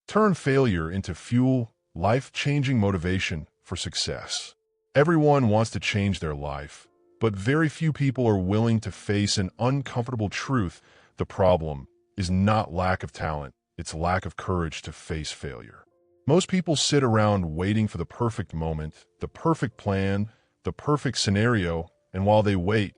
Turn failure into fuel, life-changing motivation for success. Everyone wants to change their life, but very few people are willing to face an uncomfortable truth. The problem is not lack of talent, it's lack of courage to face failure. Most people sit around waiting for the perfect moment, the perfect plan, the perfect scenario, and while they wait,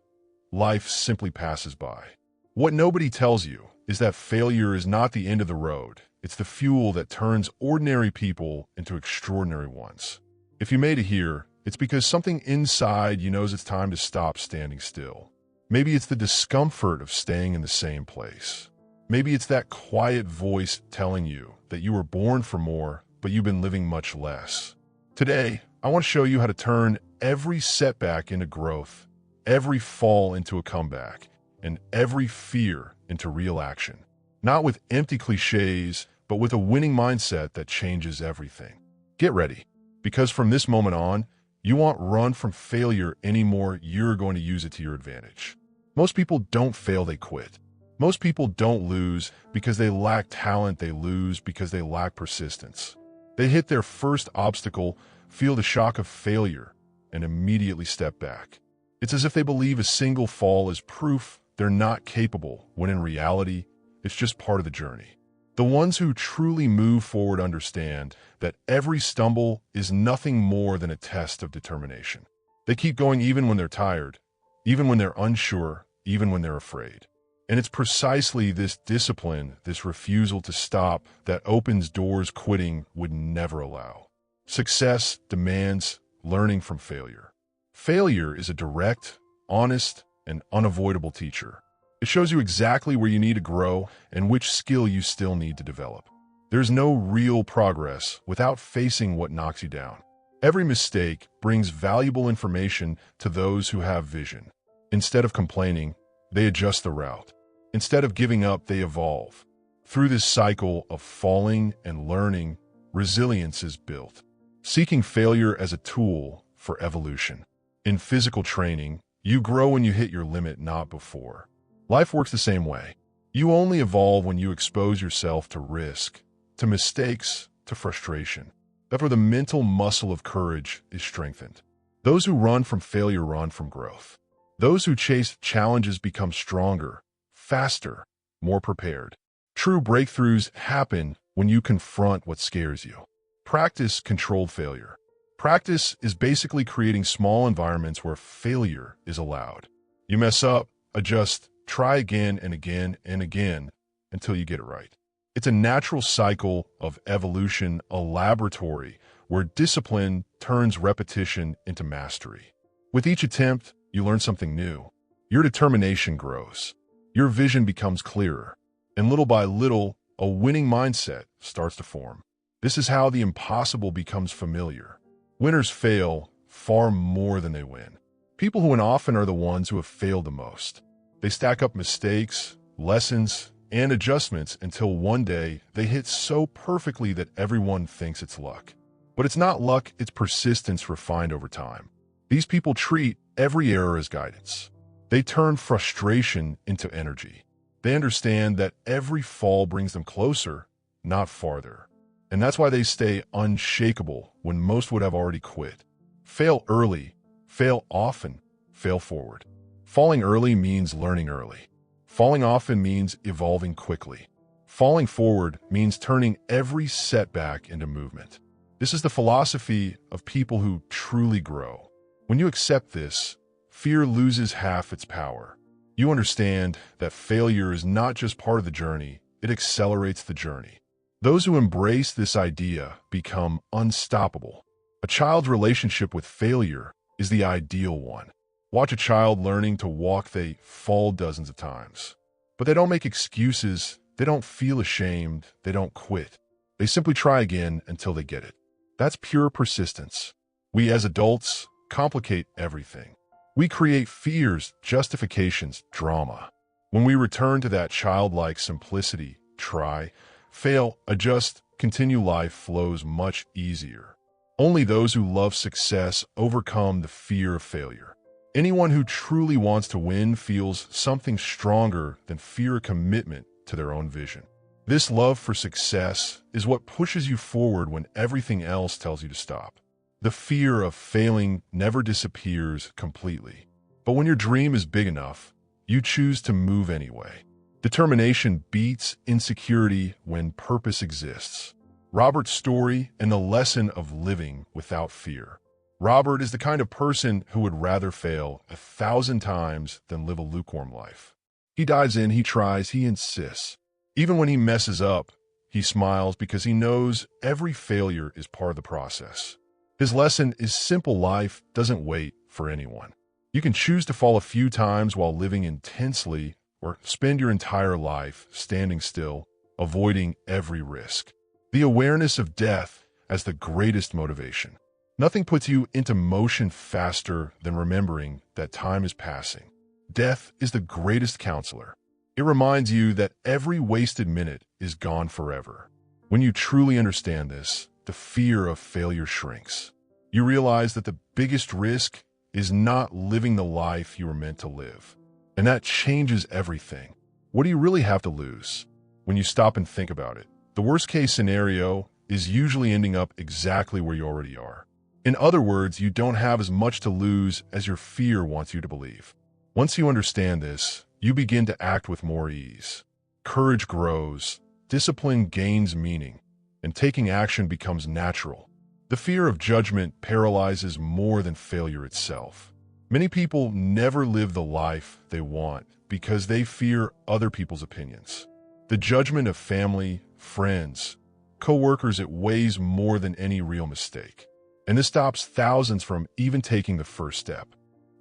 life simply passes by. What nobody tells you is that failure is not the end of the road. It's the fuel that turns ordinary people into extraordinary ones. If you made it here, it's because something inside you knows it's time to stop standing still. Maybe it's the discomfort of staying in the same place. Maybe it's that quiet voice telling you that you were born for more, but you've been living much less. Today, I want to show you how to turn every setback into growth, every fall into a comeback, and every fear into real action. Not with empty cliches, but with a winning mindset that changes everything. Get ready, because from this moment on, you won't run from failure anymore. You're going to use it to your advantage. Most people don't fail, they quit. Most people don't lose because they lack talent, they lose because they lack persistence. They hit their first obstacle, feel the shock of failure, and immediately step back. It's as if they believe a single fall is proof they're not capable, when in reality, it's just part of the journey. The ones who truly move forward understand that every stumble is nothing more than a test of determination. They keep going even when they're tired, even when they're unsure, even when they're afraid. And it's precisely this discipline, this refusal to stop, that opens doors quitting would never allow. Success demands learning from failure. Failure is a direct, honest, and unavoidable teacher. It shows you exactly where you need to grow and which skill you still need to develop. There's no real progress without facing what knocks you down. Every mistake brings valuable information to those who have vision. Instead of complaining, they adjust the route. Instead of giving up, they evolve. Through this cycle of falling and learning, resilience is built. Seeking failure as a tool for evolution. In physical training, you grow when you hit your limit, not before. Life works the same way. You only evolve when you expose yourself to risk, to mistakes, to frustration. Therefore, the mental muscle of courage is strengthened. Those who run from failure run from growth. Those who chase challenges become stronger, faster, more prepared. True breakthroughs happen when you confront what scares you. Practice controlled failure. Practice is basically creating small environments where failure is allowed. You mess up, adjust, try again and again and again until you get it right. It's a natural cycle of evolution, a laboratory where discipline turns repetition into mastery. With each attempt, you learn something new. Your determination grows. Your vision becomes clearer. And little by little, a winning mindset starts to form. This is how the impossible becomes familiar. Winners fail far more than they win. People who win often are the ones who have failed the most. They stack up mistakes, lessons, and adjustments until one day they hit so perfectly that everyone thinks it's luck. But it's not luck, it's persistence refined over time. These people treat every error as guidance. They turn frustration into energy. They understand that every fall brings them closer, not farther. And that's why they stay unshakable when most would have already quit. Fail early, fail often, fail forward. Falling early means learning early. Falling often means evolving quickly. Falling forward means turning every setback into movement. This is the philosophy of people who truly grow. When you accept this, fear loses half its power. You understand that failure is not just part of the journey, it accelerates the journey. Those who embrace this idea become unstoppable. A child's relationship with failure is the ideal one. Watch a child learning to walk, they fall dozens of times. But they don't make excuses, they don't feel ashamed, they don't quit. They simply try again until they get it. That's pure persistence. We as adults complicate everything. We create fears, justifications, drama. When we return to that childlike simplicity, try, fail, adjust, continue, life flows much easier. Only those who love success overcome the fear of failure. Anyone who truly wants to win feels something stronger than fear, a commitment to their own vision. This love for success is what pushes you forward when everything else tells you to stop. The fear of failing never disappears completely. But when your dream is big enough, you choose to move anyway. Determination beats insecurity when purpose exists. Robert's story and the lesson of living without fear. Robert is the kind of person who would rather fail 1,000 times than live a lukewarm life. He dives in, he tries, he insists. Even when he messes up, he smiles because he knows every failure is part of the process. His lesson is simple: life doesn't wait for anyone. You can choose to fall a few times while living intensely, or spend your entire life standing still, avoiding every risk. The awareness of death as the greatest motivation. Nothing puts you into motion faster than remembering that time is passing. Death is the greatest counselor. It reminds you that every wasted minute is gone forever. When you truly understand this, the fear of failure shrinks. You realize that the biggest risk is not living the life you were meant to live. And that changes everything. What do you really have to lose? When you stop and think about it, the worst-case scenario is usually ending up exactly where you already are. In other words, you don't have as much to lose as your fear wants you to believe. Once you understand this, you begin to act with more ease. Courage grows, discipline gains meaning, and taking action becomes natural. The fear of judgment paralyzes more than failure itself. Many people never live the life they want because they fear other people's opinions. The judgment of family, friends, co-workers, it weighs more than any real mistake. And this stops thousands from even taking the first step.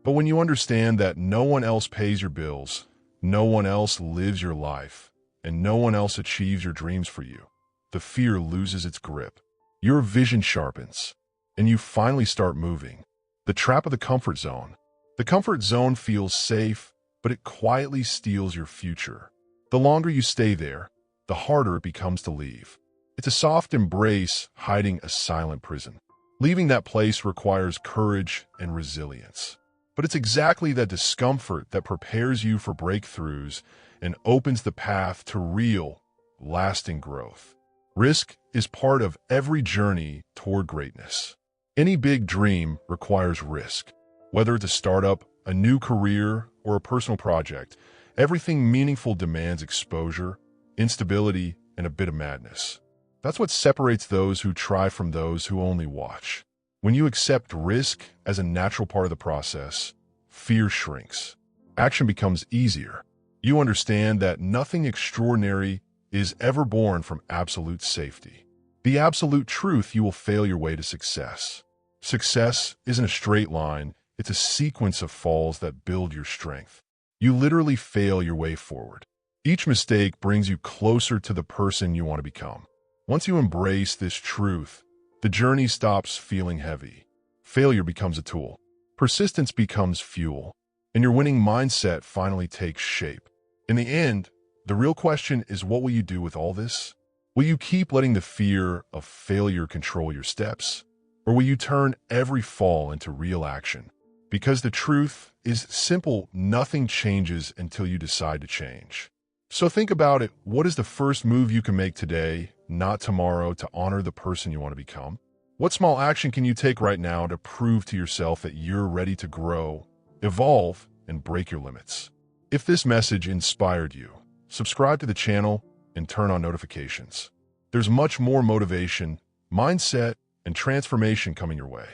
But when you understand that no one else pays your bills, no one else lives your life, and no one else achieves your dreams for you, the fear loses its grip. Your vision sharpens, and you finally start moving. The trap of the comfort zone. The comfort zone feels safe, but it quietly steals your future. The longer you stay there, the harder it becomes to leave. It's a soft embrace hiding a silent prison. Leaving that place requires courage and resilience. But it's exactly that discomfort that prepares you for breakthroughs and opens the path to real, lasting growth. Risk is part of every journey toward greatness. Any big dream requires risk. Whether it's a startup, a new career, or a personal project, everything meaningful demands exposure, instability, and a bit of madness. That's what separates those who try from those who only watch. When you accept risk as a natural part of the process, fear shrinks. Action becomes easier. You understand that nothing extraordinary is ever born from absolute safety. The absolute truth: you will fail your way to success. Success isn't a straight line, it's a sequence of falls that build your strength. You literally fail your way forward. Each mistake brings you closer to the person you want to become. Once you embrace this truth, the journey stops feeling heavy. Failure becomes a tool. Persistence becomes fuel. And your winning mindset finally takes shape. In the end, the real question is, what will you do with all this? Will you keep letting the fear of failure control your steps? Or will you turn every fall into real action? Because the truth is simple: nothing changes until you decide to change. So think about it. What is the first move you can make today, not tomorrow, to honor the person you want to become? What small action can you take right now to prove to yourself that you're ready to grow, evolve, and break your limits? If this message inspired you, subscribe to the channel and turn on notifications. There's much more motivation, mindset, and transformation coming your way.